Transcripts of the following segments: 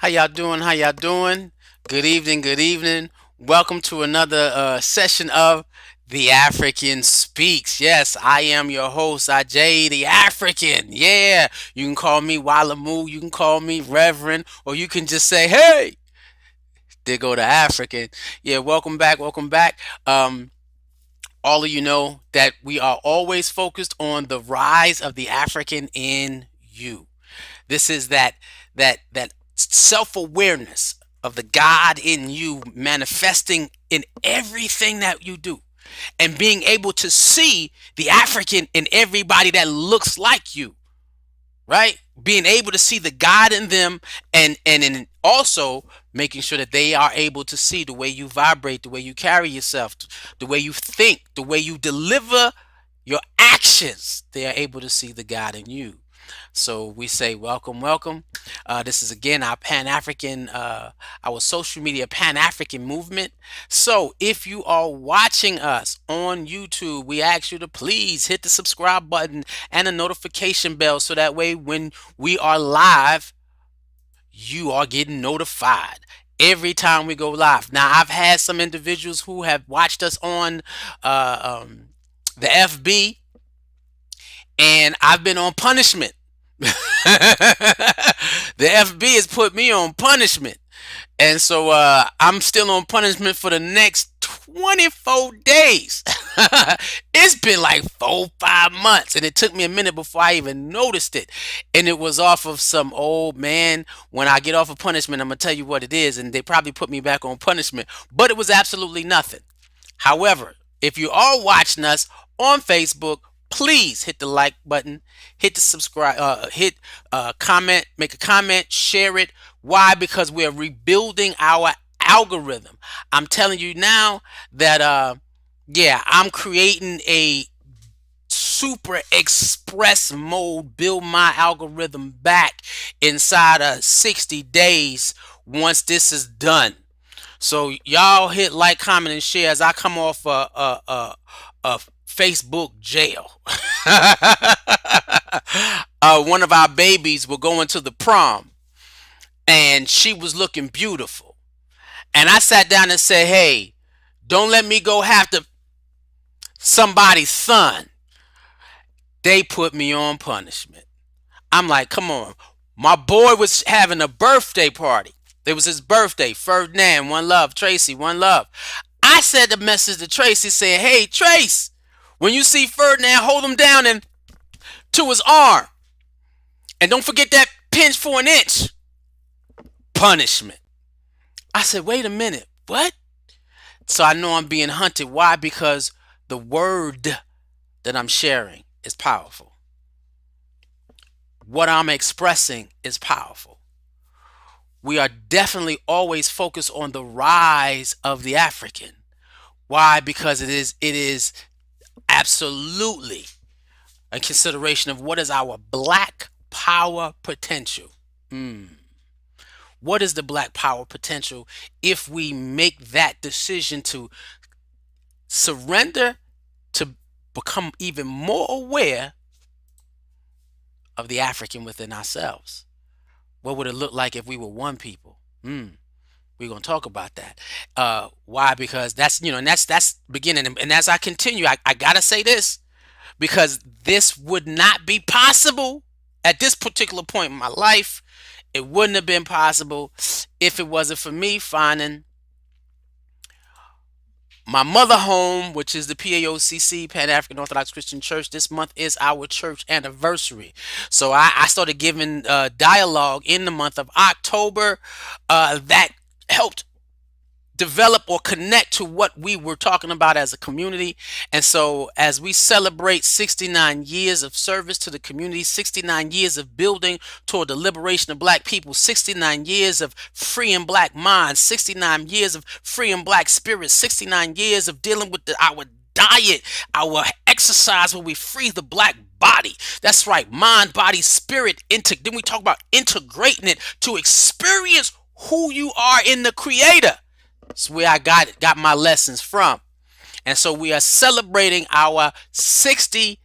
How y'all doing? How y'all doing? Good evening. Good evening. Welcome to another session of The African Speaks. Yes, I am your host, Ajay the African. Yeah, you can call me Walamu, you can call me Reverend, or you can just say, hey, there go the African. Yeah, welcome back. Welcome back. All of you know that we are always focused on the rise of the African in you. This is that self-awareness of the God in you manifesting in everything that you do and being able to see the African in everybody that looks like you, right? Being able to see the God in them and also making sure that they are able to see the way you vibrate, the way you carry yourself, the way you think, the way you deliver your actions. They are able to see the God in you. So we say welcome, welcome. This is again our Pan-African, our social media Pan-African movement. So if you are watching us on YouTube, we ask you to please hit the subscribe button and the notification bell so that way when we are live, you are getting notified every time we go live. Now, I've had some individuals who have watched us on the FB, and I've been on punishment. The FB has put me on punishment. And so I'm still on punishment for the next 24 days. It's been like 4, 5 months, and it took me a minute before I even noticed it. And it was off of some old man. When I get off of punishment, I'm gonna tell you what it is, and they probably put me back on punishment. But it was absolutely nothing. However, if you are watching us on Facebook, please hit the like button, hit the subscribe, hit comment, make a comment, share it. Why? Because we're rebuilding our algorithm. I'm telling you now that yeah, I'm creating a super express mode, build my algorithm back inside of 60 days once this is done. So y'all hit like, comment, and share as I come off a Facebook jail. One of our babies were going to the prom, and she was looking beautiful. And I sat down and said, "Hey, don't let me go after somebody's son." They put me on punishment. I'm like, come on. My boy was having a birthday party. It was his birthday. Ferdinand, one love. Tracy, one love. I said the message to Tracy saying, "Hey, Trace, when you see Ferdinand, hold him down and to his arm. And don't forget that pinch for an inch." Punishment. I said, wait a minute. What? So I know I'm being hunted. Why? Because the word that I'm sharing is powerful. What I'm expressing is powerful. We are definitely always focused on the rise of the African. Why? Because it is absolutely a consideration of what is our black power potential. What is the black power potential if we make that decision to surrender, to become even more aware of the African within ourselves? What would it look like if we were one people? We're gonna talk about that. Why? Because that's and that's beginning. And as I continue, I gotta say this because this would not be possible at this particular point in my life. It wouldn't have been possible if it wasn't for me finding My mother home, which is the PAOCC, Pan African Orthodox Christian Church, this month is our church anniversary. So I started giving dialogue in the month of October that helped develop or connect to what we were talking about as a community. And so as we celebrate 69 years of service to the community, 69 years of building toward the liberation of black people, 69 years of freeing black minds, 69 years of freeing black spirits, 69 years of dealing with our diet, our exercise where we free the black body. That's right, mind, body, spirit. Then we talk about integrating it to experience who you are in the creator. That's where I got my lessons from. And so we are celebrating our 69th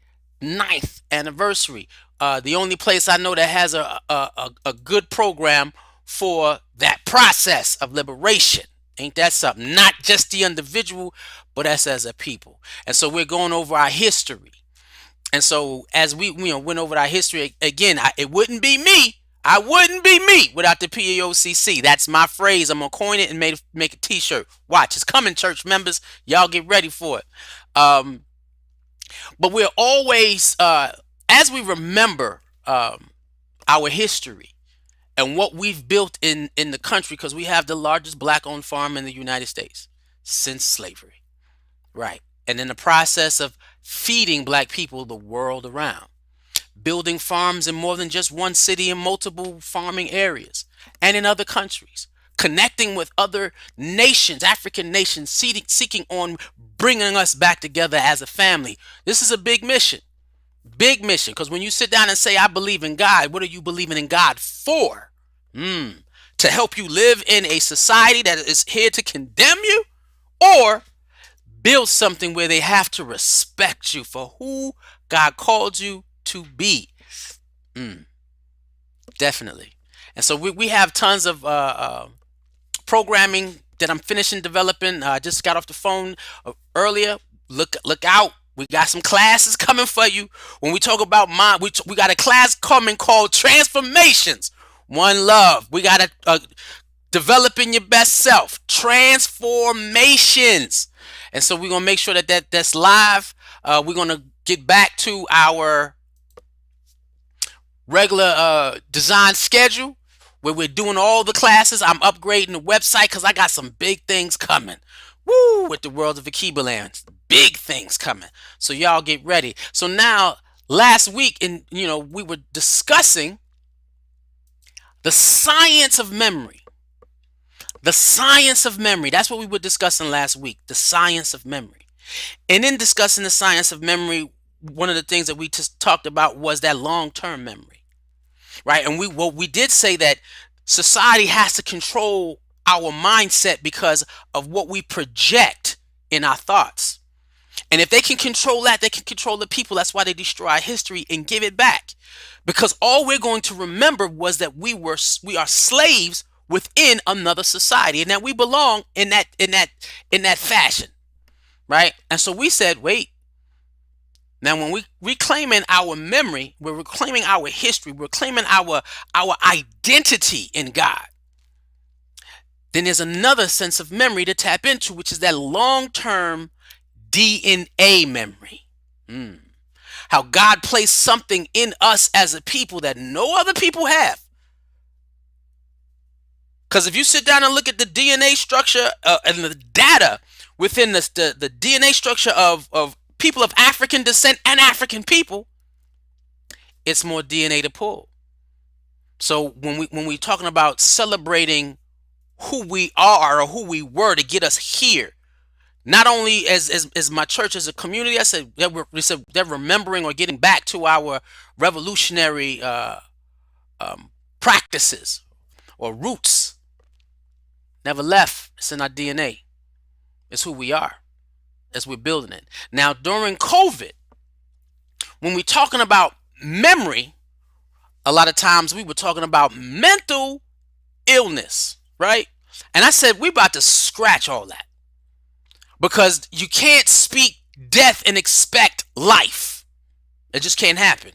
anniversary. The only place I know that has a good program for that process of liberation. Ain't that something? Not just the individual, but us as a people. And so we're going over our history. And so as we went over our history again, it wouldn't be me. I wouldn't be me without the PAOCC. That's my phrase. I'm gonna coin it and make a T-shirt. Watch, it's coming, church members. Y'all get ready for it. But we're always, as we remember our history and what we've built in the country, because we have the largest black-owned farm in the United States since slavery, right? And in the process of feeding black people the world around, building farms in more than just one city, in multiple farming areas and in other countries, connecting with other nations, African nations, seeking on bringing us back together as a family. This is a big mission, because when you sit down and say, I believe in God, what are you believing in God for? To help you live in a society that is here to condemn you, or build something where they have to respect you for who God called you to be. Definitely. And so we have tons of programming that I'm finishing developing. I just got off the phone earlier. Look out. We got some classes coming for you. When we talk about mind, we got a class coming called Transformations. One Love. We got a developing your best self. Transformations. And so we're gonna make sure that's live. We're gonna get back to our regular design schedule where we're doing all the classes. I'm upgrading the website because I got some big things coming. Woo! With the world of Akiba Land, big things coming. So y'all get ready. So now, last week, we were discussing the science of memory. The science of memory. That's what we were discussing last week. The science of memory. And in discussing the science of memory, one of the things that we just talked about was that long-term memory, right? And we did say that society has to control our mindset because of what we project in our thoughts. And if they can control that, they can control the people. That's why they destroy our history and give it back. Because all we're going to remember was that we are slaves within another society, and that we belong in that fashion, right? And so we said, wait. Now, when we reclaiming our memory, we're reclaiming our history, we're claiming our identity in God. Then there's another sense of memory to tap into, which is that long-term DNA memory. How God placed something in us as a people that no other people have. Because if you sit down and look at the DNA structure and the data within the DNA structure of people of African descent and African people, it's more DNA to pull. So when we're talking about celebrating who we are or who we were to get us here, not only as my church, as a community, I said that they're remembering or getting back to our revolutionary practices or roots. Never left. It's in our DNA. It's who we are as we're building it. Now, during COVID, when we're talking about memory, a lot of times we were talking about mental illness, right? And I said, we're about to scratch all that. Because you can't speak death and expect life. It just can't happen.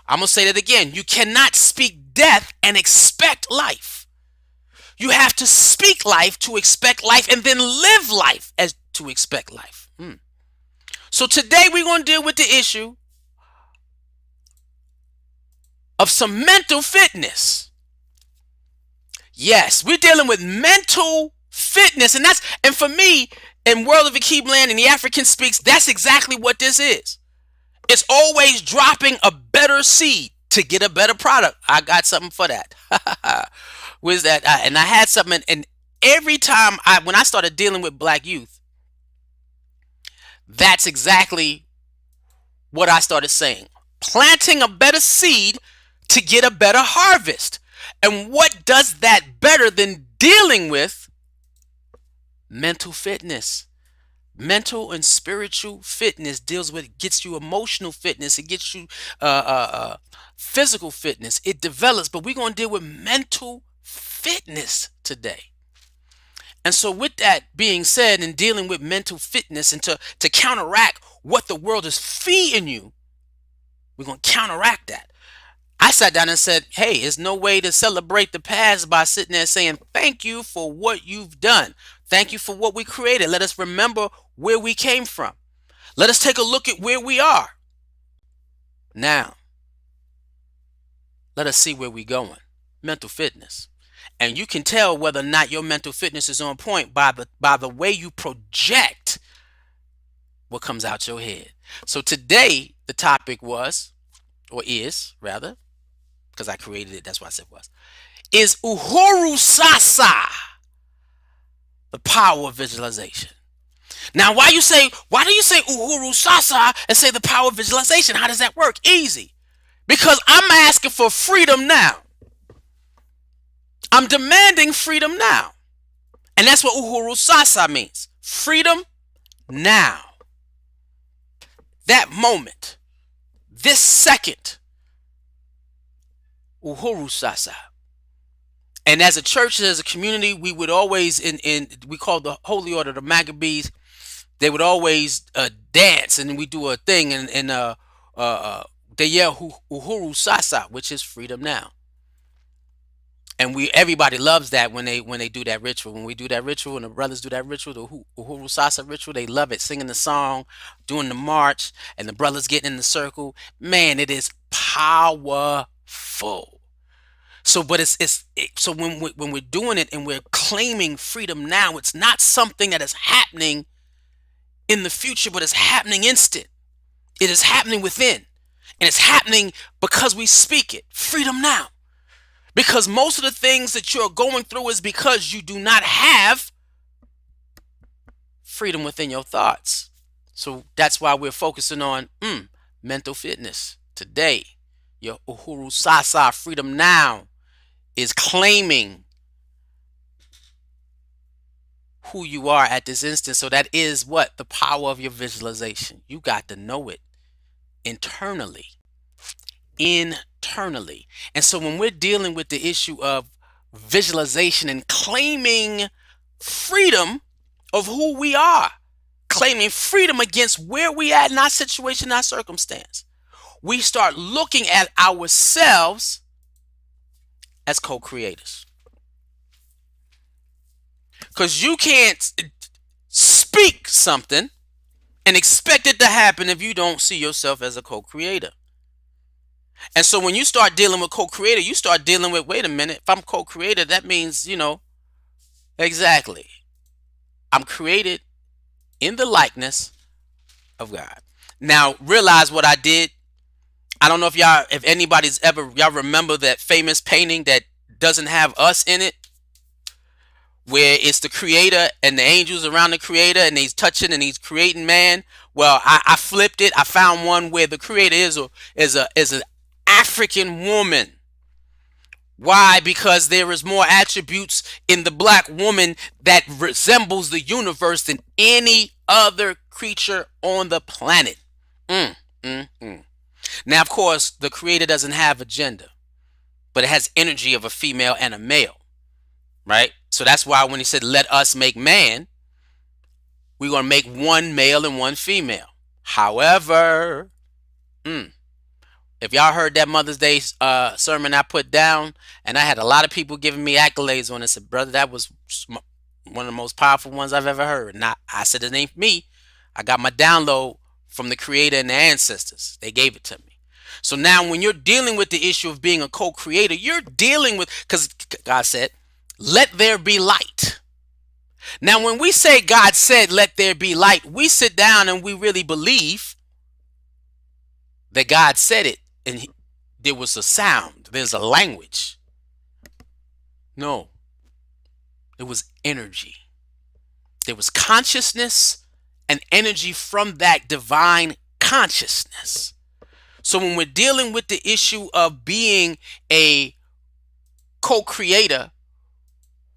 I'm going to say that again. You cannot speak death and expect life. You have to speak life to expect life and then live life, as to expect life. So today we're going to deal with the issue of some mental fitness. Yes, we're dealing with mental fitness, and for me, in World of Akib Land and the African Speaks, that's exactly what this is. It's always dropping a better seed to get a better product. I got something for that. Where's that? And I had something, and every time when I started dealing with black youth, that's exactly what I started saying. Planting a better seed to get a better harvest. And what does that better than dealing with mental fitness? Mental and spiritual fitness gets you emotional fitness. It gets you physical fitness. It develops, but we're going to deal with mental fitness today. And so with that being said, and dealing with mental fitness, and to counteract what the world is feeding you, we're going to counteract that. I sat down and said, hey, there's no way to celebrate the past by sitting there saying, thank you for what you've done. Thank you for what we created. Let us remember where we came from. Let us take a look at where we are. Now, let us see where we're going. Mental fitness. And you can tell whether or not your mental fitness is on point by the way you project what comes out your head. So today, the topic was, or is, rather, because I created it, that's why I said was, is Uhuru Sasa, the power of visualization. Now, why do you say Uhuru Sasa and say the power of visualization? How does that work? Easy. Because I'm asking for freedom now. I'm demanding freedom now. And that's what Uhuru Sasa means. Freedom now. That moment. This second. Uhuru Sasa. And as a church, as a community, we would always, we call the Holy Order, the Maccabees, they would always dance, and we do a thing, and they yell Uhuru Sasa, which is freedom now. And everybody loves that when they do that ritual. When we do that ritual, and the brothers do that ritual, the Uhuru Sasa ritual, they love it. Singing the song, doing the march, and the brothers getting in the circle. Man, it is powerful. So, but so when we're doing it and we're claiming freedom now, it's not something that is happening in the future, but it's happening instant. It is happening within, and it's happening because we speak it. Freedom now. Because most of the things that you're going through is because you do not have freedom within your thoughts. So that's why we're focusing on mental fitness today. Your Uhuru Sasa freedom now is claiming who you are at this instant. So that is what? The power of your visualization. You got to know it internally. And so when we're dealing with the issue of visualization and claiming freedom of who we are, claiming freedom against where we at in our situation, our circumstance, we start looking at ourselves as co-creators. Because you can't speak something and expect it to happen if you don't see yourself as a co-creator. And so when you start dealing with co-creator, you start dealing with, wait a minute, if I'm co-creator, that means, exactly. I'm created in the likeness of God. Now, realize what I did. I don't know if anybody's y'all remember that famous painting that doesn't have us in it, where it's the creator and the angels around the creator, and he's touching and he's creating man. Well, I flipped it. I found one where the creator is an African woman. Why? Because there is more attributes in the black woman that resembles the universe than any other creature on the planet. Now, of course, the creator doesn't have a gender, but it has energy of a female and a male, right? So that's why when he said, let us make man, we're going to make one male and one female. However, if y'all heard that Mother's Day sermon I put down, and I had a lot of people giving me accolades on it, said, brother, that was one of the most powerful ones I've ever heard. Now, I said it ain't me. I got my download from the creator and the ancestors. They gave it to me. So now when you're dealing with the issue of being a co-creator, you're dealing with, because God said, let there be light. Now, when we say God said, let there be light, we sit down and we really believe that God said it and there was a sound, there's a language. No, it was energy. There was consciousness and energy from that divine consciousness. So when we're dealing with the issue of being a co-creator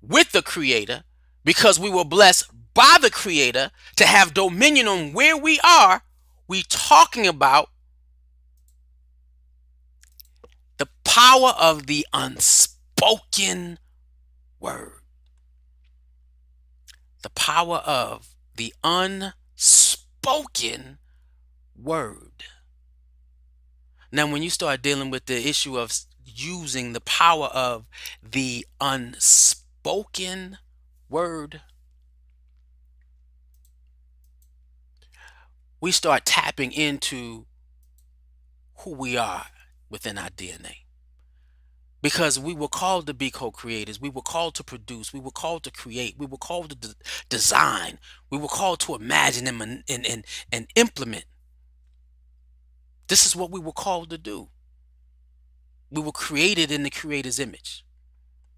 with the creator, because we were blessed by the creator to have dominion on where we are, we talking about the power of the unspoken word. The power of the unspoken word. Now, when you start dealing with the issue of using the power of the unspoken word, we start tapping into who we are within our DNA. Because we were called to be co-creators. We were called to produce. We were called to create. We were called to design. We were called to imagine and implement. This is what we were called to do. We were created in the creator's image.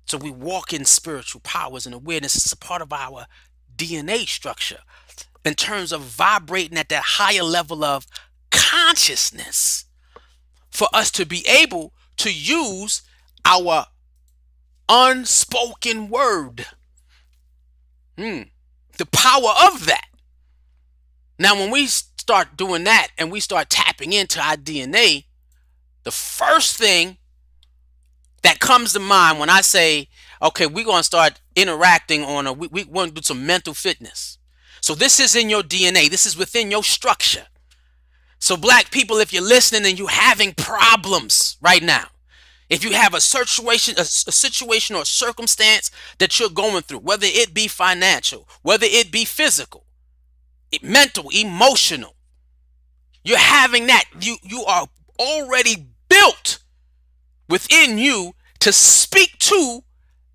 So we walk in spiritual powers and awareness. It's a part of our DNA structure in terms of vibrating at that higher level of consciousness for us to be able to use our unspoken word. The power of that. Now, when we start doing that and we start tapping into our DNA, the first thing that comes to mind when I say, okay, we're going to start interacting on we want to do some mental fitness. So this is in your DNA. This is within your structure. So black people, if you're listening and you're having problems right now, if you have a situation or a circumstance that you're going through, whether it be financial, whether it be physical, mental, emotional, you're having that. You are already built within you to speak to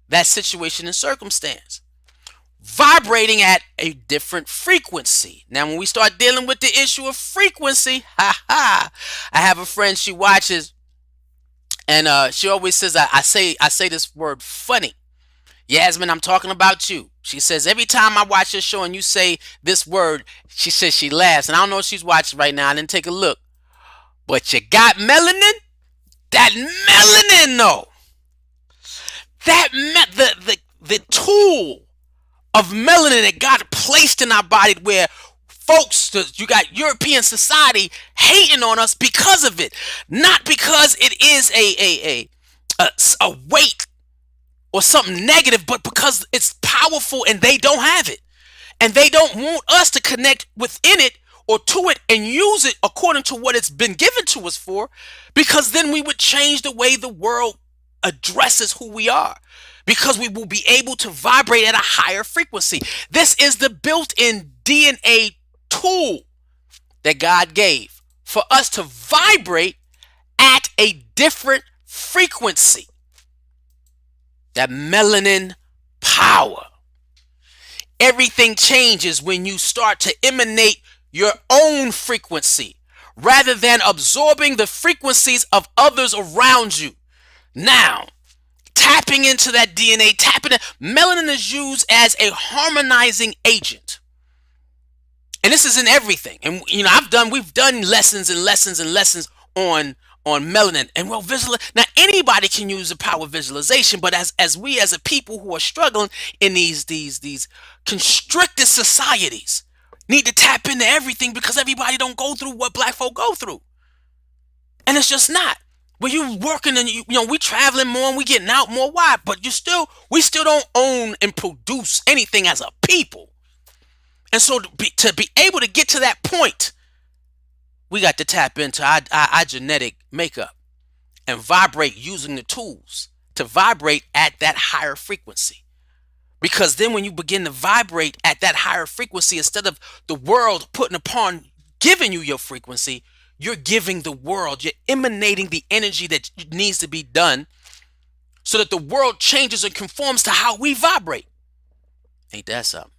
that situation and circumstance, vibrating at a different frequency. Now, when we start dealing with the issue of frequency, I have a friend, she watches, and she always says, I say this word funny. Yasmin, I'm talking about you. She says, every time I watch your show and you say this word, she says she laughs. And I don't know if she's watching right now. I didn't take a look. But you got melanin? That melanin, though. The tool of melanin that God placed in our body, where folks, you got European society hating on us because of it. Not because it is a weight or something negative, but because it's powerful and they don't have it. And they don't want us to connect within it or to it and use it according to what it's been given to us for, because then we would change the way the world addresses who we are, because we will be able to vibrate at a higher frequency. This is the built-in DNA tool that God gave for us to vibrate at a different frequency. That melanin power. Everything changes when you start to emanate your own frequency rather than absorbing the frequencies of others around you. Now, tapping into that DNA, melanin is used as a harmonizing agent. And this is in everything. And we've done lessons and lessons and lessons on melanin. And now anybody can use the power of visualization, but as we as a people who are struggling in these constricted societies need to tap into everything, because everybody don't go through what black folk go through. And it's just not. When you working and we traveling more and we getting out more. Why? But we still don't own and produce anything as a people. And so to be able to get to that point, we got to tap into our genetic makeup and vibrate using the tools to vibrate at that higher frequency. Because then when you begin to vibrate at that higher frequency, instead of the world putting upon giving you your frequency, you're giving the world, you're emanating the energy that needs to be done so that the world changes and conforms to how we vibrate. Ain't that something?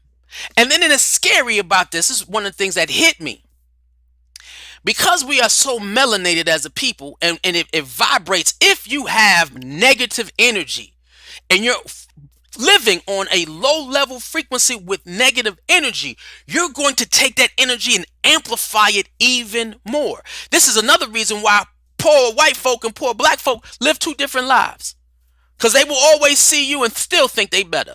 And then it's scary about this is one of the things that hit me. Because we are so melanated as a people, and it vibrates. If you have negative energy and you're living on a low level frequency with negative energy, you're going to take that energy and amplify it even more. This is another reason why poor white folk and poor black folk live two different lives, because they will always see you and still think they better.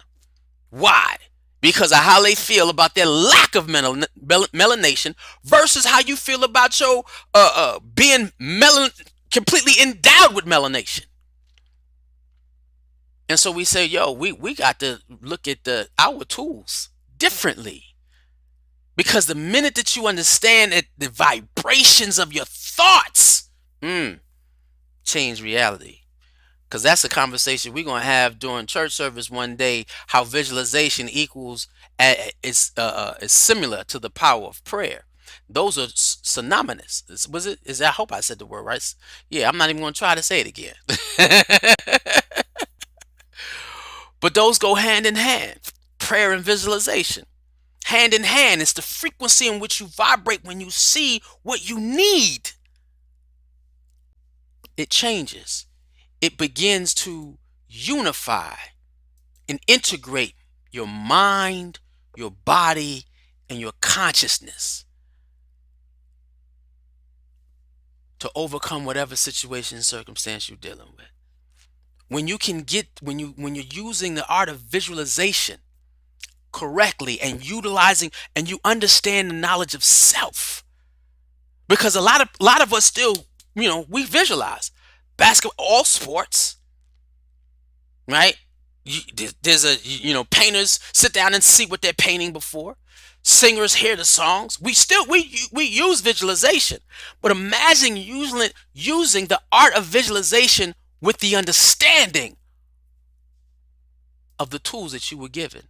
Why? Because of how they feel about their lack of melanation versus how you feel about your being completely endowed with melanation. And so we say, yo, we got to look at our tools differently. Because the minute that you understand that the vibrations of your thoughts change reality. Because that's a conversation we're going to have during church service one day, how visualization equals, is similar to the power of prayer. Those are synonymous. I hope I said the word right. Yeah, I'm not even going to try to say it again. But those go hand in hand. Prayer and visualization. Hand in hand. It's the frequency in which you vibrate when you see what you need. It changes. It begins to unify and integrate your mind, your body, and your consciousness to overcome whatever situation and circumstance you're dealing with. When you're using the art of visualization correctly and utilizing and you understand the knowledge of self, because a lot of us still, we visualize basketball, all sports, right? There's painters sit down and see what they're painting before. Singers hear the songs. We use visualization, but imagine using the art of visualization with the understanding of the tools that you were given,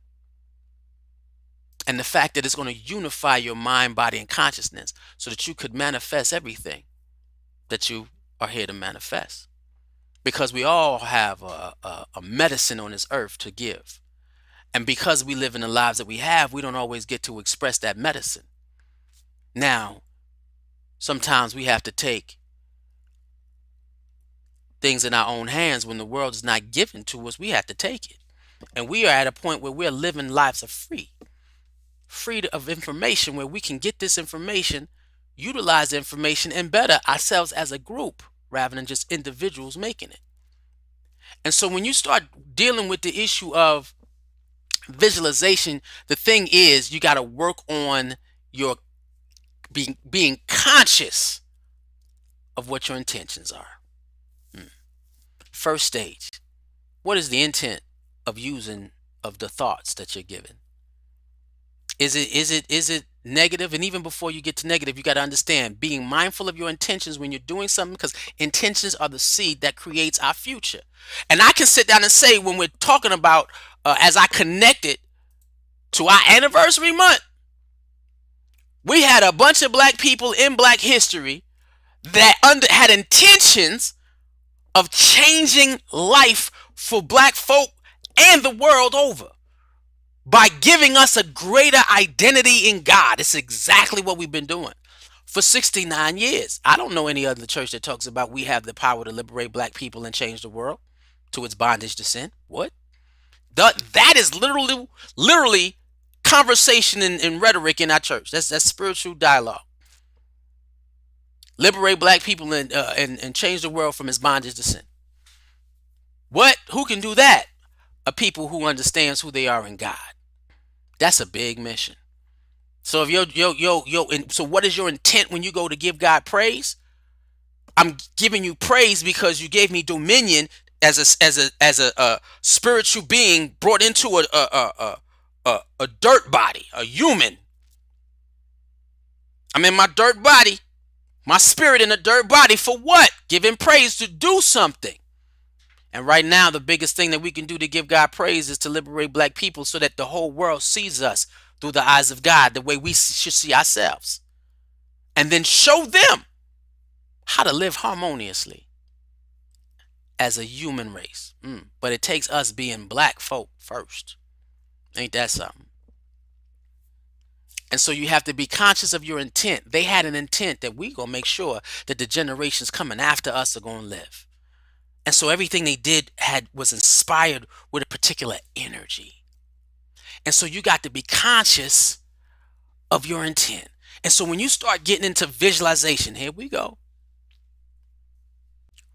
and the fact that it's going to unify your mind, body, and consciousness so that you could manifest everything that you are here to manifest. Because we all have a medicine on this earth to give. And because we live in the lives that we have, we don't always get to express that medicine. Now, sometimes we have to take things in our own hands. When the world is not given to us, we have to take it. And we are at a point where we're living lives of free of information, where we can get this information, utilize the information, and better ourselves as a group rather than just individuals making it. And so when you start dealing with the issue of visualization, the thing is you got to work on your being conscious of what your intentions are. First stage. What is the intent of the thoughts that you're given? Is it negative? And even before you get to negative, you got to understand being mindful of your intentions when you're doing something, because intentions are the seed that creates our future. And I can sit down and say, when we're talking about, as I connect it to our anniversary month, we had a bunch of black people in black history that had intentions of changing life for black folk and the world over by giving us a greater identity in God. It's exactly what we've been doing for 69 years. I don't know any other church that talks about we have the power to liberate black people and change the world to its bondage to sin. What? That is literally conversation and rhetoric in our church. That's spiritual dialogue. Liberate black people and change the world from its bondage to sin. What? Who can do that? A people who understands who they are in God. That's a big mission. So if so what is your intent when you go to give God praise? I'm giving you praise because you gave me dominion as a spiritual being brought into a dirt body, a human. I'm in my dirt body, my spirit in a dirt body for what? Giving praise to do something. And right now, the biggest thing that we can do to give God praise is to liberate black people so that the whole world sees us through the eyes of God, the way we should see ourselves. And then show them how to live harmoniously as a human race. But it takes us being black folk first. Ain't that something? And so you have to be conscious of your intent. They had an intent that we gonna make sure that the generations coming after us are gonna live. And so everything they did was inspired with a particular energy. And so you got to be conscious of your intent. And so when you start getting into visualization, here we go.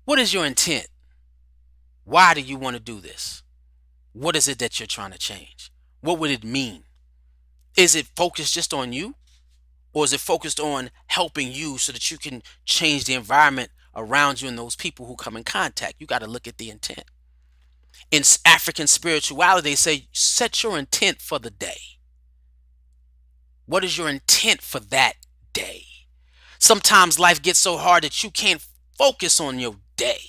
What is your intent? Why do you want to do this? What is it that you're trying to change? What would it mean? Is it focused just on you? Or is it focused on helping you so that you can change the environment around you and those people who come in contact? You got to look at the intent. In African spirituality, they say, set your intent for the day. What is your intent for that day? Sometimes life gets so hard that you can't focus on your day.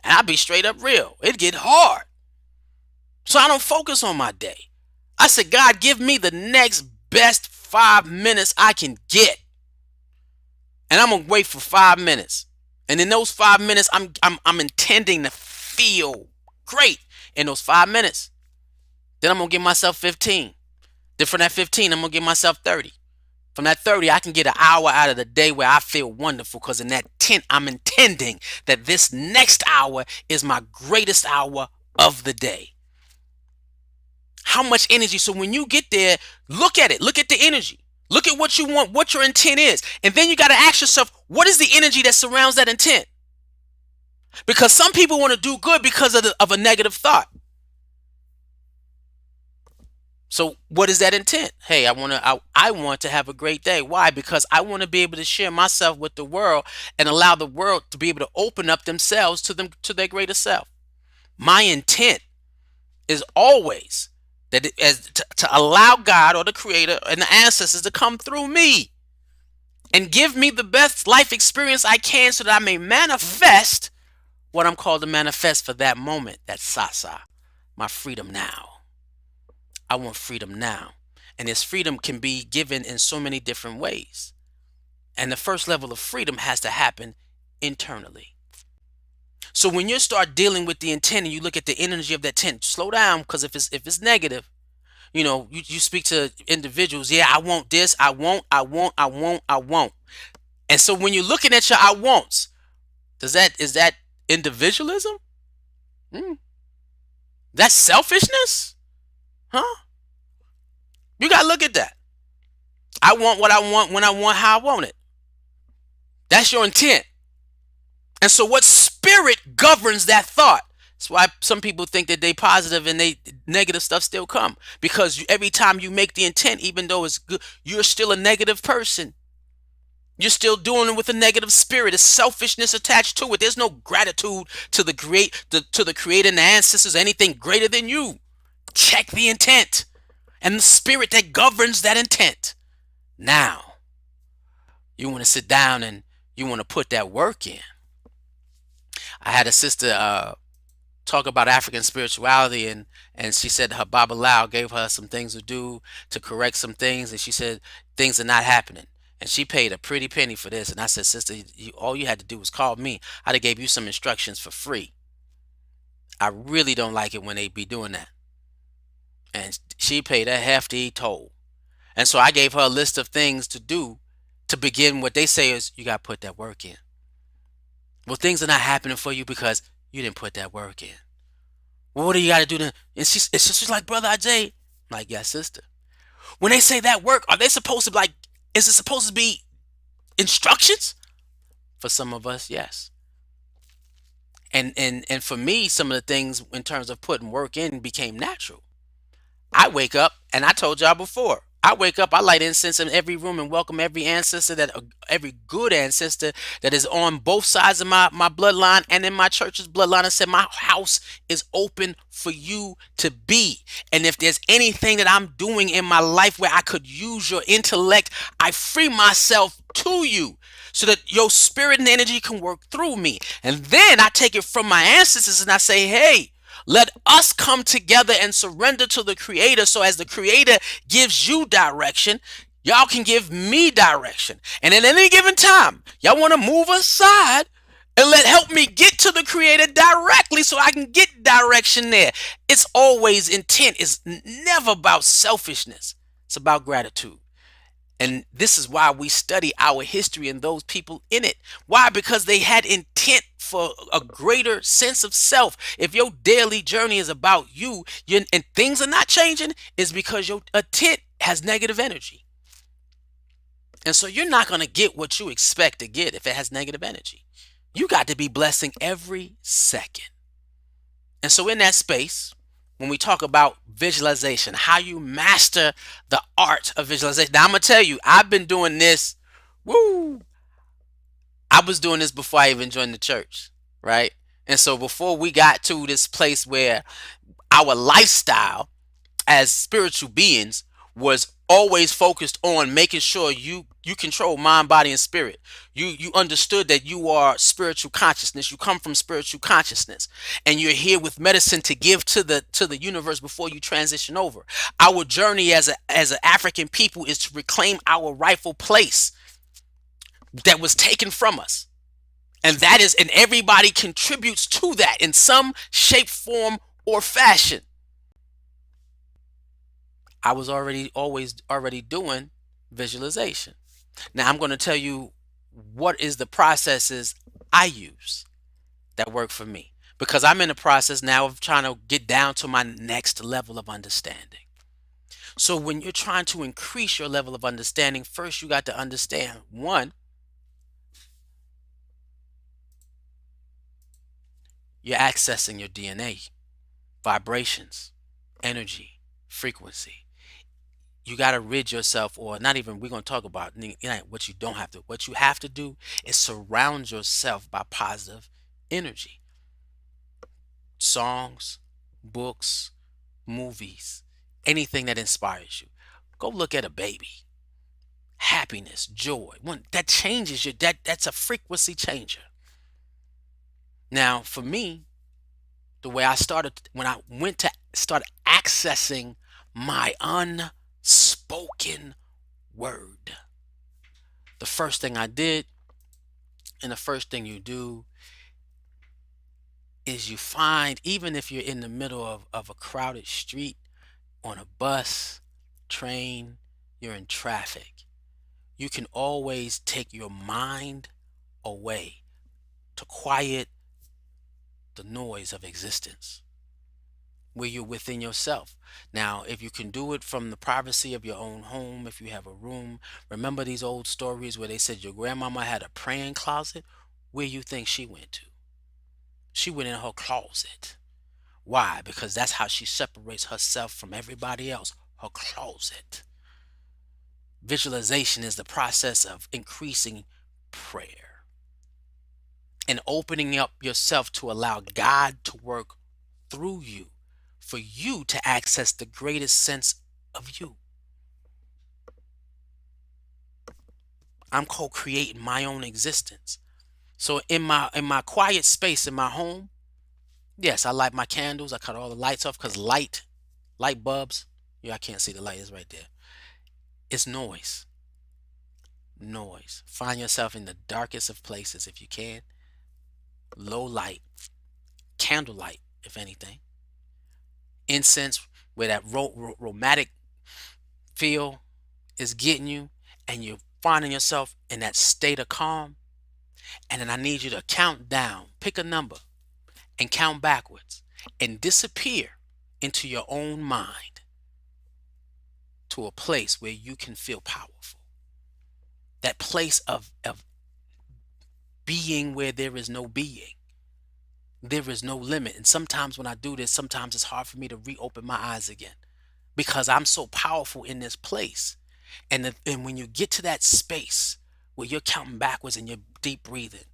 And I'll be straight up real. It get hard. So I don't focus on my day. I said, God, give me the next best 5 minutes I can get. And I'm going to wait for 5 minutes. And in those 5 minutes, I'm intending to feel great in those 5 minutes. Then I'm going to give myself 15. Then from that 15, I'm going to give myself 30. From that 30, I can get an hour out of the day where I feel wonderful, because in that tent, I'm intending that this next hour is my greatest hour of the day. How much energy? So when you get there, look at it. Look at the energy. Look at what you want, what your intent is. And then you got to ask yourself, what is the energy that surrounds that intent? Because some people want to do good because of a negative thought. So what is that intent? Hey, I want to have a great day. Why? Because I want to be able to share myself with the world and allow the world to be able to open up themselves to their greater self. My intent is always that to allow God or the Creator and the ancestors to come through me and give me the best life experience I can, so that I may manifest what I'm called to manifest for that moment. That's Sasa, my freedom now. I want freedom now. And this freedom can be given in so many different ways. And the first level of freedom has to happen internally. So when you start dealing with the intent and you look at the energy of that intent, slow down, because if it's negative, you speak to individuals. Yeah, I want this. I want. And so when you're looking at your I wants, is that individualism? That's selfishness? Huh? You got to look at that. I want what I want when I want how I want it. That's your intent. And so what spirit governs that thought? That's why some people think that they positive and they negative stuff still come. Because every time you make the intent, even though it's good, you're still a negative person. You're still doing it with a negative spirit. There's selfishness attached to it. There's no gratitude to the Creator and the ancestors, anything greater than you. Check the intent and the spirit that governs that intent. Now, you want to sit down and you want to put that work in. I had a sister talk about African spirituality, and she said her Baba Lao gave her some things to do to correct some things, and she said things are not happening. And she paid a pretty penny for this. And I said, sister, all you had to do was call me. I'd have gave you some instructions for free. I really don't like it when they be doing that. And she paid a hefty toll. And so I gave her a list of things to do to begin. What they say is, you got to put that work in. Well, things are not happening for you because you didn't put that work in. Well, what do you got to do then? And she's like, Brother Ajay. I'm like, yeah, sister. When they say that work, are they supposed to is it supposed to be instructions? For some of us, yes. And for me, some of the things in terms of putting work in became natural. I wake up, and I told y'all before, I wake up, I light incense in every room and welcome every ancestor, every good ancestor that is on both sides of my bloodline and in my church's bloodline. I said, my house is open for you to be. And if there's anything that I'm doing in my life where I could use your intellect, I free myself to you. so that your spirit and energy can work through me. And then I take it from my ancestors and I say, hey, let us come together and surrender to the Creator. So as the Creator gives you direction, y'all can give me direction. And at any given time, y'all want to move aside and let help me get to the Creator directly so I can get direction there. It's always intent. It's never about selfishness. It's about gratitude. And this is why we study our history and those people in it. Why? Because they had intent for a greater sense of self. If your daily journey is about and things are not changing, is because your intent has negative energy. And so you're not going to get what you expect to get if it has negative energy. You got to be blessing every second. And so in that space, when we talk about visualization, how you master the art of visualization. Now I'm gonna tell you, I've been doing this. Woo! I was doing this before I even joined the church, right? And so before we got to this place where our lifestyle as spiritual beings was always focused on making sure you control mind, body, and spirit. You understood that you are spiritual consciousness. You come from spiritual consciousness, and you're here with medicine to give to the universe before you transition over. Our journey as an African people is to reclaim our rightful place that was taken from us, and everybody contributes to that in some shape, form, or fashion. I was already doing visualization. Now I'm going to tell you what is the processes I use that work for me, because I'm in the process now of trying to get down to my next level of understanding. So when you're trying to increase your level of understanding, first you got to understand, one, you're accessing your DNA, vibrations, energy, frequency. You got to rid yourself, or not even, we're going to talk about what you don't have to. What you have to do is surround yourself by positive energy. Songs, books, movies, anything that inspires you. Go look at a baby. Happiness, joy, that changes you. That's a frequency changer. Now, for me, the way I started, when I went to start accessing my unspoken word, the first thing I did, and the first thing you do, is you find, even if you're in the middle of a crowded street, on a bus, train, you're in traffic, you can always take your mind away to quiet the noise of existence, where you're within yourself. Now, if you can do it from the privacy of your own home, if you have a room, remember these old stories where they said your grandmama had a praying closet? Where you think she went to? She went in her closet. Why? Because that's how she separates herself from everybody else. Her closet. Visualization is the process of increasing prayer and opening up yourself to allow God to work through you, for you to access the greatest sense of you. I'm co-creating my own existence. So in my quiet space in my home, yes, I light my candles. I cut all the lights off, because light bulbs. Yeah, I can't see the light is right there. It's noise. Noise. Find yourself in the darkest of places if you can. Low light, candlelight, if anything. Incense, where that romantic feel is getting you, and you're finding yourself in that state of calm. And then I need you to count down, pick a number, and count backwards, and disappear into your own mind to a place where you can feel powerful. That place of being where there is no being. There is no limit. And sometimes when I do this, sometimes it's hard for me to reopen my eyes again, because I'm so powerful in this place. And when you get to that space where you're counting backwards and you're deep breathing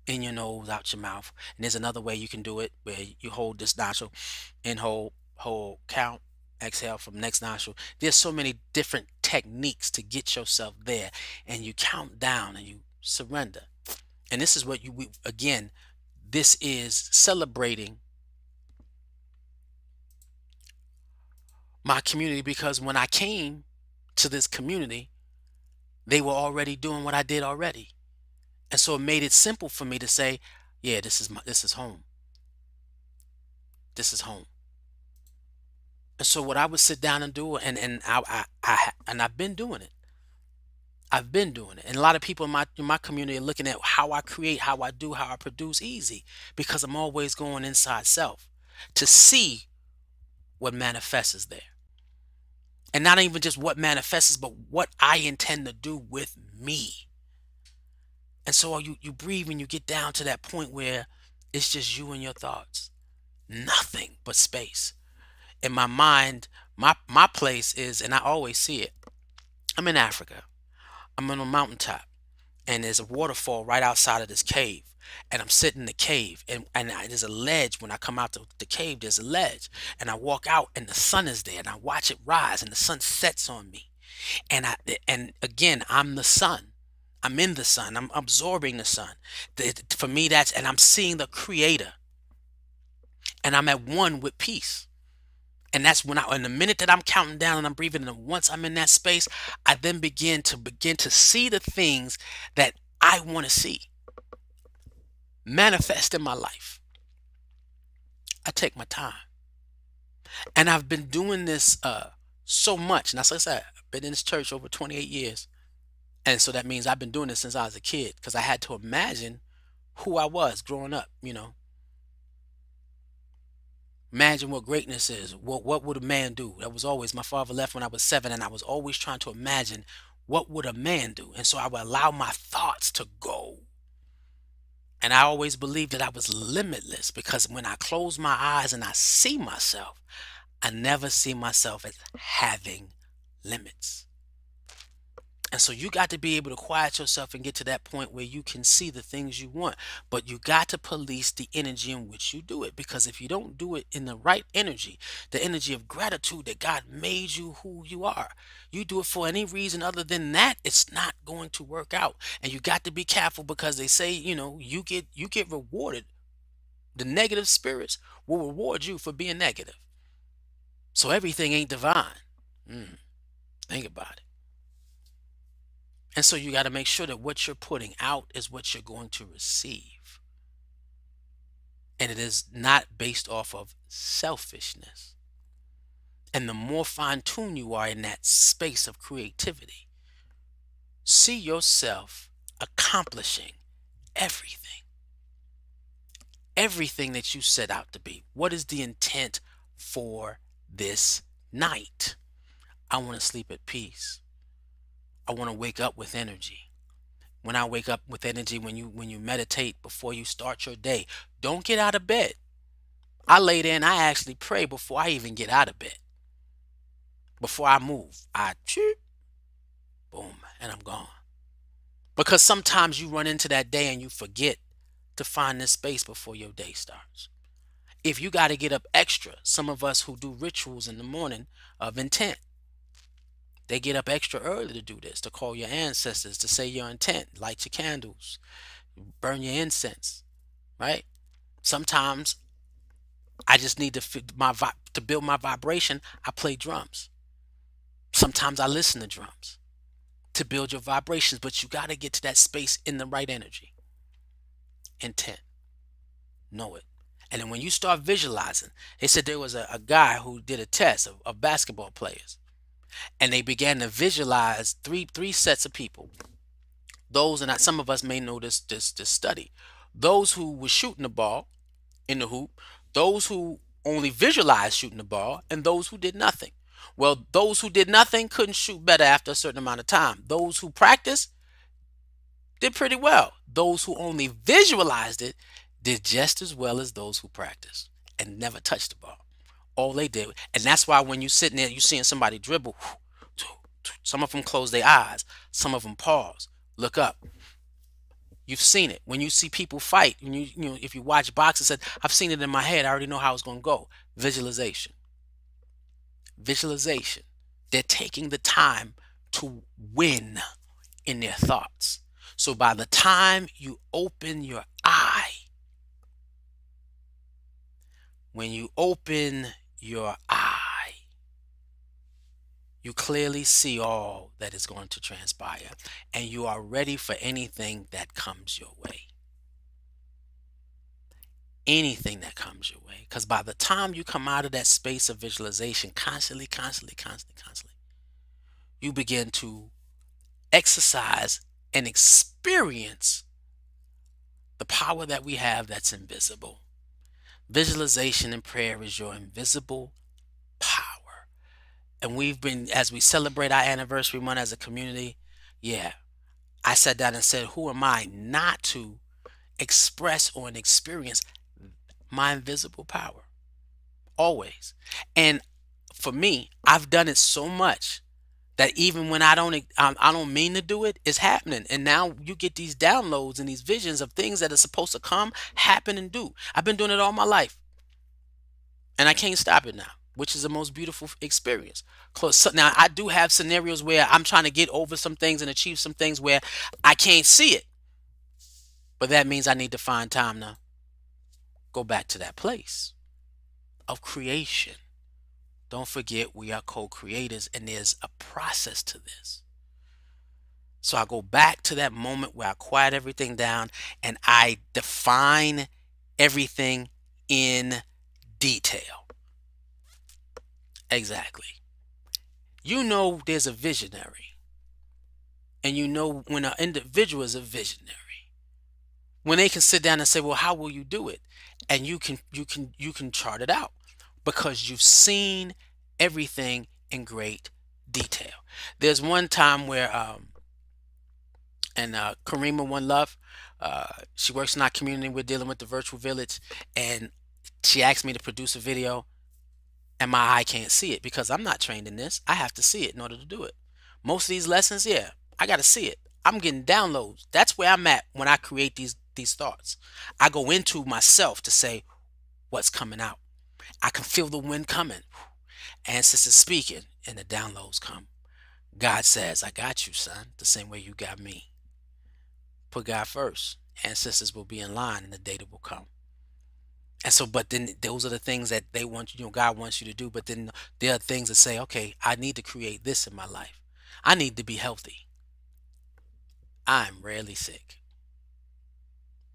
in your nose, out your mouth, and there's another way you can do it where you hold this nostril, in, hold, count, exhale from next nostril. There's so many different techniques to get yourself there, and you count down and you surrender. And this is what again, this is celebrating my community, because when I came to this community, they were already doing what I did already. And so it made it simple for me to say, yeah, this is home. This is home. And so what I would sit down and do, and I've been doing it. I've been doing it. And a lot of people in my community are looking at how I create, how I do, how I produce easy, because I'm always going inside self to see what manifests there. And not even just what manifests, but what I intend to do with me. And so you breathe and you get down to that point where it's just you and your thoughts. Nothing but space. In my mind, my place is, and I always see it. I'm in Africa. I'm on a mountaintop, and there's a waterfall right outside of this cave. And I'm sitting in the cave, there's a ledge. When I come out the cave, there's a ledge. And I walk out, and the sun is there, and I watch it rise, and the sun sets on me. And again, I'm the sun. I'm in the sun. I'm absorbing the sun. For me, and I'm seeing the creator. And I'm at one with peace. And that's when in the minute that I'm counting down and I'm breathing, and once I'm in that space, I then begin to see the things that I want to see manifest in my life. I take my time. And I've been doing this so much. And as I said, I've been in this church over 28 years. And so that means I've been doing this since I was a kid, because I had to imagine who I was growing up. Imagine what greatness is. What would a man do? That was always, my father left when I was 7, and I was always trying to imagine what would a man do. And so I would allow my thoughts to go. And I always believed that I was limitless, because when I close my eyes and I see myself, I never see myself as having limits. And so you got to be able to quiet yourself and get to that point where you can see the things you want. But you got to police the energy in which you do it. Because if you don't do it in the right energy, the energy of gratitude that God made you who you are, you do it for any reason other than that, it's not going to work out. And you got to be careful, because they say, you get rewarded. The negative spirits will reward you for being negative. So everything ain't divine. Think about it. And so you got to make sure that what you're putting out is what you're going to receive. And it is not based off of selfishness. And the more fine-tuned you are in that space of creativity, see yourself accomplishing everything. Everything that you set out to be. What is the intent for this night? I want to sleep at peace. I want to wake up with energy. When I wake up with energy, when you meditate before you start your day, don't get out of bed. I lay there and I actually pray before I even get out of bed. Before I move, I chirp, boom, and I'm gone. Because sometimes you run into that day and you forget to find this space before your day starts. If you got to get up extra, some of us who do rituals in the morning of intent, they get up extra early to do this, to call your ancestors, to say your intent, light your candles, burn your incense, right? Sometimes I just need to build my vibration. I play drums. Sometimes I listen to drums to build your vibrations, but you got to get to that space in the right energy. Intent. Know it. And then when you start visualizing, they said there was a guy who did a test of basketball players. And they began to visualize three sets of people. Those, and some of us may know this study. Those who were shooting the ball in the hoop, those who only visualized shooting the ball, and those who did nothing. Well, those who did nothing couldn't shoot better after a certain amount of time. Those who practiced did pretty well. Those who only visualized it did just as well as those who practiced and never touched the ball. All they did, and that's why when you sitting there, you seeing somebody dribble, some of them close their eyes, some of them pause, look up. You've seen it. When you see people fight, and if you watch boxing, said, I've seen it in my head. I already know how it's going to go. Visualization. They're taking the time to win in their thoughts. So by the time you open your eye, when you open your eye, you clearly see all that is going to transpire, and you are ready for anything that comes your way. Anything that comes your way. Because by the time you come out of that space of visualization, constantly, you begin to exercise and experience the power that we have that's invisible. Visualization and prayer is your invisible power. And we've been, as we celebrate our anniversary month as a community, yeah, I sat down and said, who am I not to express or experience my invisible power? Always. And for me, I've done it so much that even when I don't mean to do it, it's happening. And now you get these downloads and these visions of things that are supposed to come, happen, and do. I've been doing it all my life, and I can't stop it now, which is the most beautiful experience. Close. So now I do have scenarios where I'm trying to get over some things and achieve some things where I can't see it, but that means I need to find time to go back to that place of creation. Don't forget, we are co-creators, and there's a process to this. So I go back to that moment where I quiet everything down and I define everything in detail. Exactly. You know, there's a visionary, and you know when an individual is a visionary, when they can sit down and say, well, how will you do it? And you can chart it out because you've seen everything in great detail. There's one time where and Karima One Love. She works in our community. We're dealing with the virtual village, and she asked me to produce a video, and my eye can't see it because I'm not trained in this. I have to see it in order to do it. Most of these lessons, yeah, I got to see it. I'm getting downloads. That's where I'm at when I create these thoughts. I go into myself to say what's coming out. I can feel the wind coming. Ancestors speaking, and the downloads come. God says, I got you, son, the same way you got me. Put God first. Ancestors will be in line and the data will come. And so, but then those are the things that they want, God wants you to do. But then there are things that say, okay, I need to create this in my life. I need to be healthy. I'm rarely sick.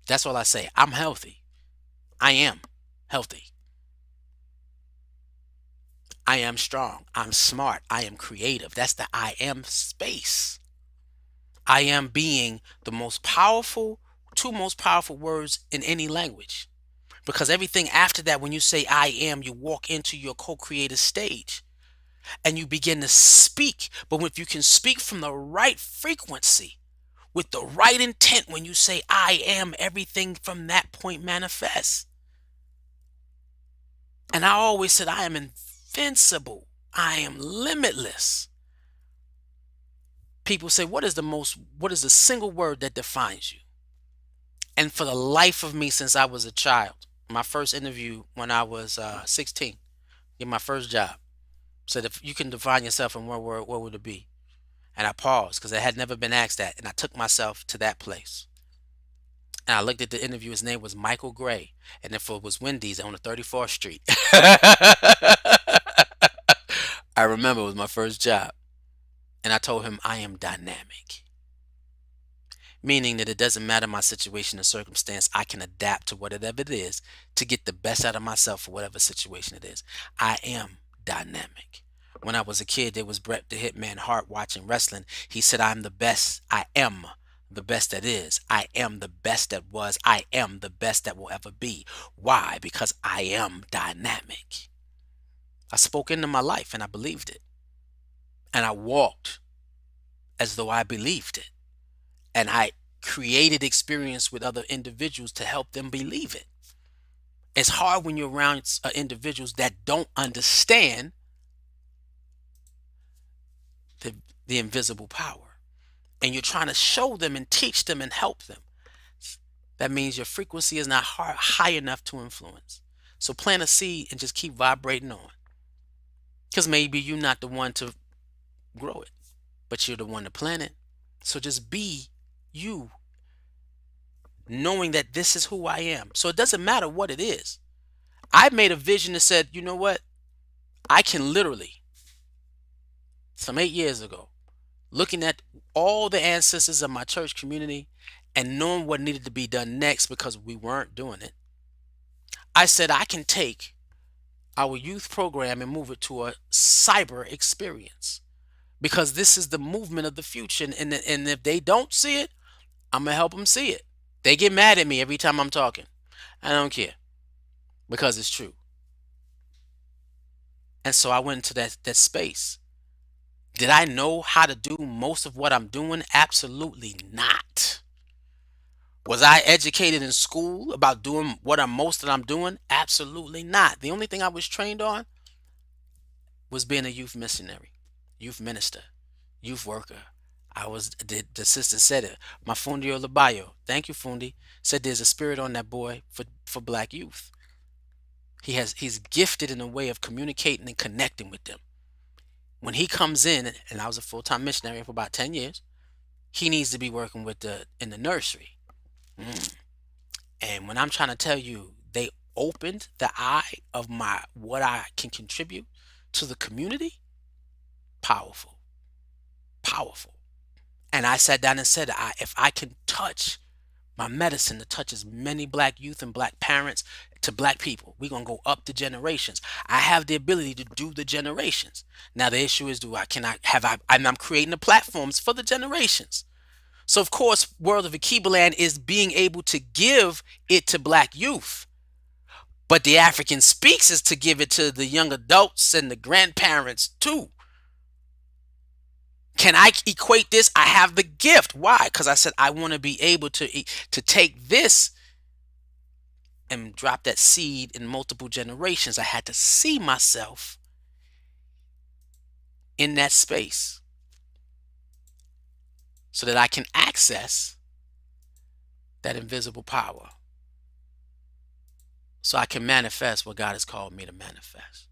That's all I say. I'm healthy. I am healthy. I am strong. I'm smart. I am creative. That's the I am space. I am being the most powerful, two most powerful words in any language. Because everything after that, when you say I am, you walk into your co-creative stage and you begin to speak. But if you can speak from the right frequency, with the right intent, when you say I am, everything from that point manifests. And I always said I am invincible. I am limitless. People say, what is the single word that defines you? And for the life of me, since I was a child, my first interview when I was 16, get my first job, said if you can define yourself in one word, what would it be? And I paused because I had never been asked that, and I took myself to that place. And I looked at the interview. His name was Michael Gray, and if it was Wendy's on the 34th Street. I remember it was my first job, and I told him I am dynamic, meaning that it doesn't matter my situation or circumstance. I can adapt to whatever it is to get the best out of myself for whatever situation it is. I am dynamic. When I was a kid, there was Bret the Hitman Hart watching wrestling. He said, I'm the best. I am the best that is. I am the best that was. I am the best that will ever be. Why? Because I am dynamic. I spoke into my life and I believed it. And I walked as though I believed it. And I created experience with other individuals to help them believe it. It's hard when you're around individuals that don't understand the invisible power, and you're trying to show them and teach them and help them. That means your frequency is not high enough to influence. So plant a seed and just keep vibrating on, because maybe you're not the one to grow it, but you're the one to plant it. So just be you knowing that this is who I am. So it doesn't matter what it is. I made a vision that said, you know what? I can literally, some 8 years ago, looking at all the ancestors of my church community and knowing what needed to be done next because we weren't doing it. I said, I can take our youth program and move it to a cyber experience because this is the movement of the future. And if they don't see it, I'm going to help them see it. They get mad at me every time I'm talking. I don't care because it's true. And so I went into that space. Did I know how to do most of what I'm doing? Absolutely not. Was I educated in school about doing what I'm doing? Absolutely not. The only thing I was trained on was being a youth missionary, youth minister, youth worker. I was the sister said it. My Fundio Labayo, thank you, Fundi, said there's a spirit on that boy for black youth. He's gifted in a way of communicating and connecting with them. When he comes in, and I was a full-time missionary for about 10 years, he needs to be working with the in the nursery. Mm. And when I'm trying to tell you, they opened the eye of my what I can contribute to the community. Powerful, powerful. And I sat down and said, if I can touch my medicine to touch as many black youth and black parents to black people, we're gonna go up the generations. I have the ability to do the generations. Now the issue is, and I'm creating the platforms for the generations. So of course, World of Akibaland is being able to give it to black youth. But DaAfrican Speaks is to give it to the young adults and the grandparents too. Can I equate this? I have the gift. Why? Because I said I want to be able to take this and drop that seed in multiple generations. I had to see myself in that space so that I can access that invisible power. So I can manifest what God has called me to manifest.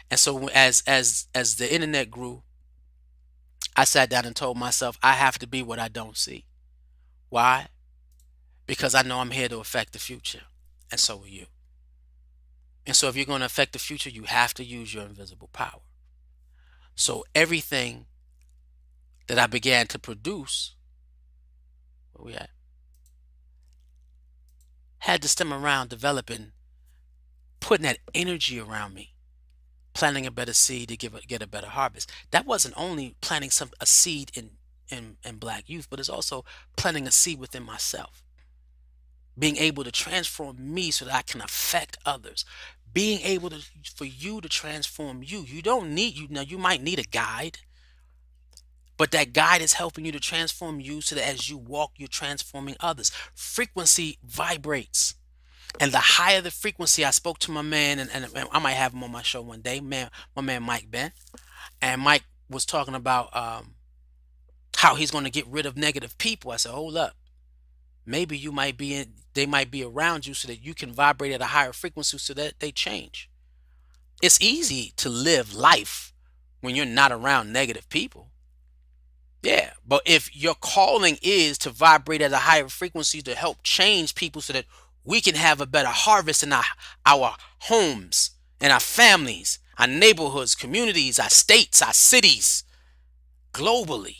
And so as the internet grew, I sat down and told myself I have to be what I don't see. Why? Because I know I'm here to affect the future, and so are you. And so if you're going to affect the future, you have to use your invisible power. So everything that I began to produce, where we at, had to stem around developing, putting that energy around me, planting a better seed to get a better harvest. That wasn't only planting a seed in black youth, but it's also planting a seed within myself. Being able to transform me so that I can affect others. Being able to for you to transform you. You don't need you now. You might need a guide, but that guide is helping you to transform you so that as you walk, you're transforming others. Frequency vibrates. And the higher the frequency, I spoke to my man, and I might have him on my show one day, my man Mike Ben. And Mike was talking about how he's going to get rid of negative people. I said, hold up. Maybe they might be around you so that you can vibrate at a higher frequency so that they change. It's easy to live life when you're not around negative people. Yeah, but if your calling is to vibrate at a higher frequency to help change people so that we can have a better harvest in our homes and our families, our neighborhoods, communities, our states, our cities, globally,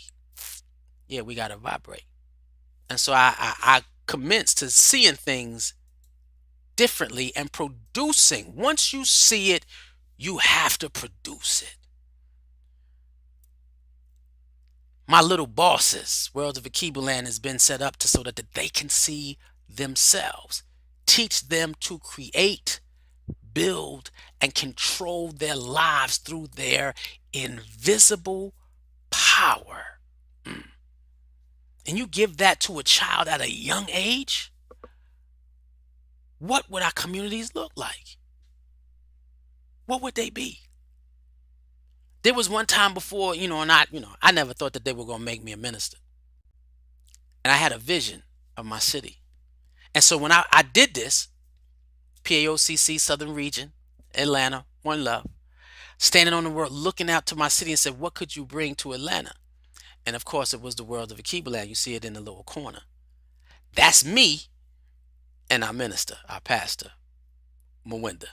yeah, we got to vibrate. And so I commenced to seeing things differently and producing. Once you see it, you have to produce it. My little bosses, World of Akibaland, has been set up so that they can see themselves. Teach them to create, build, and control their lives through their invisible power. And you give that to a child at a young age, what would our communities look like? What would they be? There was one time before, I never thought that they were going to make me a minister. And I had a vision of my city. And so when I did this, PAOCC, Southern Region, Atlanta, One Love, standing on the world, looking out to my city and said, what could you bring to Atlanta? And of course, it was the world of Akibaland. You see it in the lower corner. That's me and our minister, our pastor, Mwenda.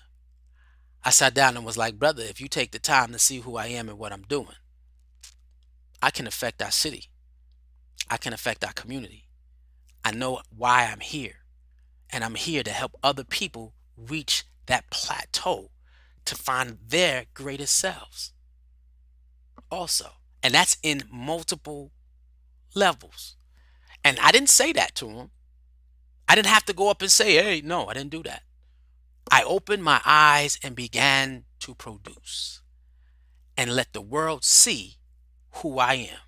I sat down and was like, brother, if you take the time to see who I am and what I'm doing, I can affect our city. I can affect our community. I know why I'm here. And I'm here to help other people reach that plateau to find their greatest selves also. And that's in multiple levels. And I didn't say that to him. I didn't have to go up and say, hey, no, I didn't do that. I opened my eyes and began to produce and let the world see who I am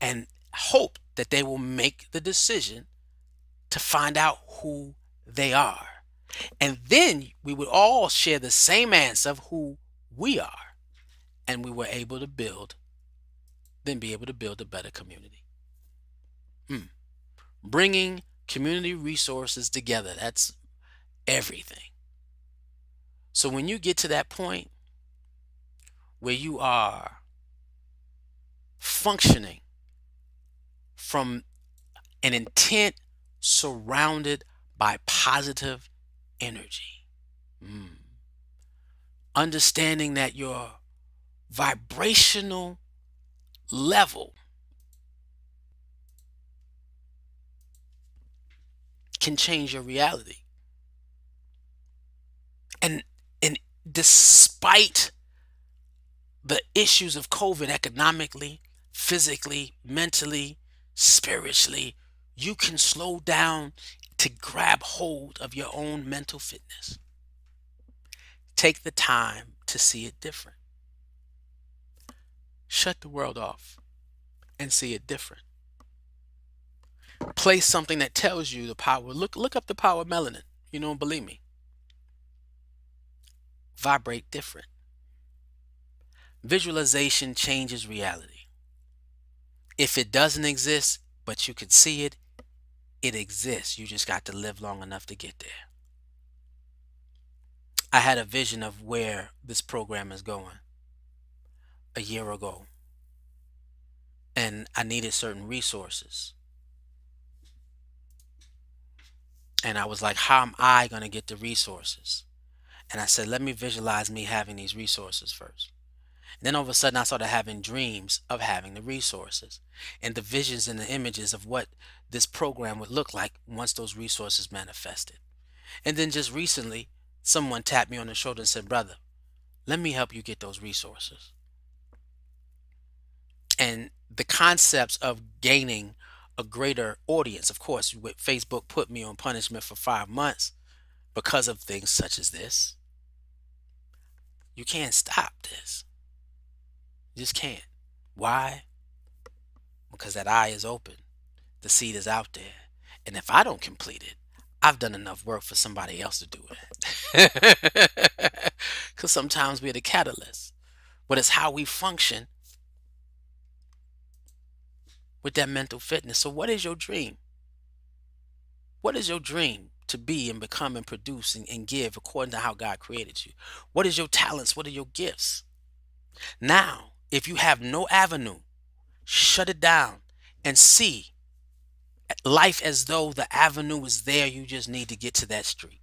and hope that they will make the decision to find out who they are. And then we would all share the same answer of who we are. And we were able to be able to build a better community. Bringing community resources together, that's everything. So when you get to that point where you are functioning from an intent surrounded by positive energy, understanding that your vibrational level can change your reality. And despite the issues of COVID economically, physically, mentally, spiritually, you can slow down to grab hold of your own mental fitness. Take the time to see it different. Shut the world off and see it different. Play something that tells you the power. Look up the power of melanin. You don't believe me. Vibrate different. Visualization changes reality. If it doesn't exist, but you can see it, it exists. You just got to live long enough to get there. I had a vision of where this program is going a year ago, and I needed certain resources. And I was like, how am I going to get the resources? And I said, let me visualize me having these resources first. And then all of a sudden, I started having dreams of having the resources and the visions and the images of what this program would look like once those resources manifested. And then just recently, someone tapped me on the shoulder and said, brother, let me help you get those resources. And the concepts of gaining a greater audience, of course, with Facebook put me on punishment for 5 months because of things such as this. You can't stop this. You just can't. Why? Because that eye is open. The seed is out there. And if I don't complete it, I've done enough work for somebody else to do it. Because sometimes we're the catalyst. But it's how we function with that mental fitness. So what is your dream? What is your dream to be and become and produce and give according to how God created you? What is your talents? What are your gifts? Now, if you have no avenue, shut it down and see life as though the avenue is there. You just need to get to that street.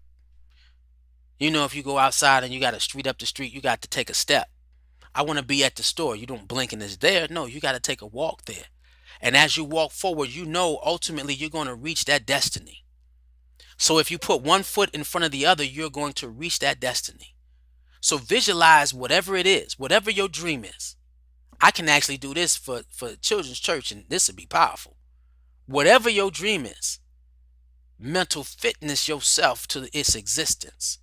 You know, if you go outside and you got a street up the street, you got to take a step. I want to be at the store. You don't blink and it's there. No, you got to take a walk there. And as you walk forward, you know ultimately you're going to reach that destiny. So if you put one foot in front of the other, you're going to reach that destiny. So visualize whatever it is, whatever your dream is. I can actually do this for children's church, and this would be powerful. Whatever your dream is, mental fitness yourself to its existence.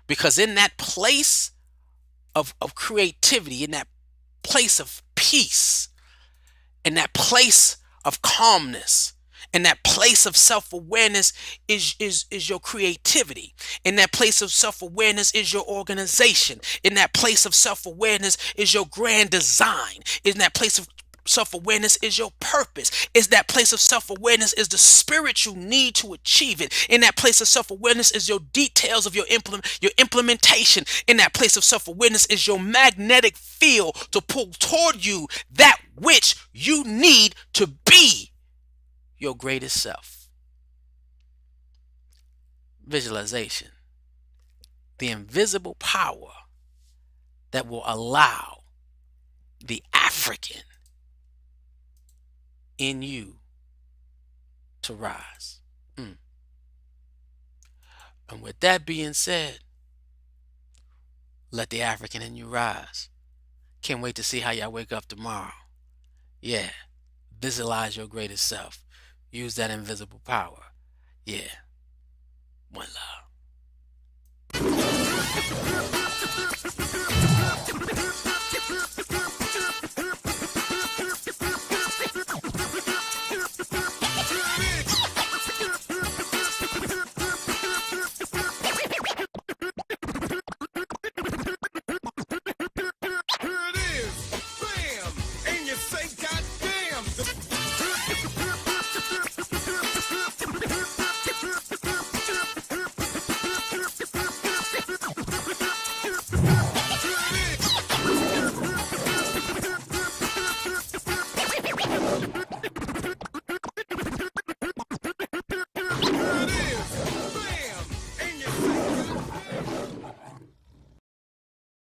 Because in that place of creativity, in that place of peace, in that place of calmness, in that place of self-awareness is your creativity. In that place of self-awareness is your organization. In that place of self-awareness is your grand design. In that place of self-awareness is your purpose. Is that place of self-awareness is the spirit you need to achieve it. In that place of self-awareness is your details of your implementation. In that place of self-awareness is your magnetic field to pull toward you that which you need to be your greatest self. Visualization. The invisible power that will allow the African in you to rise. And with that being said, let the African in you rise. Can't wait to see how y'all wake up tomorrow. Yeah. Visualize your greatest self. Use that invisible power. Yeah. One love.